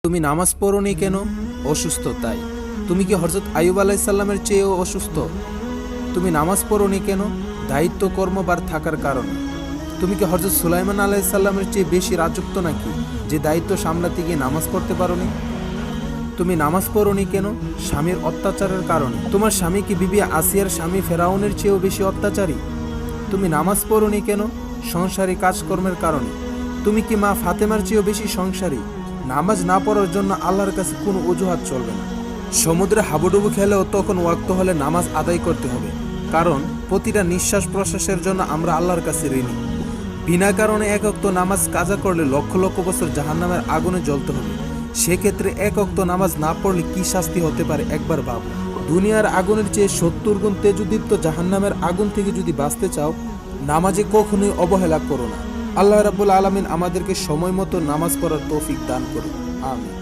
তুমি নামাজ পড়োনি কেন? অসুস্থ তাই। তুমি কি হযরত আইয়ুব আলাইহিস সালামের চেয়েও অসুস্থ? তুমি নামাজ পড়োনি কেন? দায়িত্ব কর্মভার থাকার কারণে। তুমি কি হযরত সুলাইমান আলাইহিস সালামের চেয়ে বেশি রাজত্ব নাকি যে দায়িত্ব সামলাতে গিয়ে নামাজ পড়তে পারোনি? তুমি নামাজ পড়োনি কেন? স্বামীর অত্যাচারের কারণে। তোমার স্বামী কি বিবি আসিয়ার স্বামী ফেরাউনের চেয়েও বেশি অত্যাচারী? তুমি নামাজ পড়োনি কেন? সংসারী কাজকর্মের কারণে। তুমি কি মা ফাতেমার চেয়েও বেশি সংসারী? নামাজ না পড়ার জন্য আল্লাহর কাছে কোনো অজুহাত চলবে না। সমুদ্রে হাবুডুবু খেলেও তখন ওয়াক্ত হলে নামাজ আদায় করতে হবে, কারণ প্রতিটা নিঃশ্বাস প্রশ্বাসের জন্য আমরা আল্লাহর কাছে ঋণী। বিনা কারণে এক ওয়াক্ত নামাজ কাজা করলে লক্ষ লক্ষ বছর জাহান্নামের আগুনে জ্বলতে হবে। সেক্ষেত্রে এক ওয়াক্ত নামাজ না পড়লে কি শাস্তি হতে পারে একবার ভাব। দুনিয়ার আগুনের চেয়ে ৭০ গুণ তেজদীপ্ত জাহান্নামের আগুন থেকে যদি বাঁচতে চাও, নামাজে কখনোই অবহেলা করো না। আল্লাহ রাব্বুল আলামিন আমাদেরকে সময় মতো নামাজ পড়ার তৌফিক দান করুন। আমিন।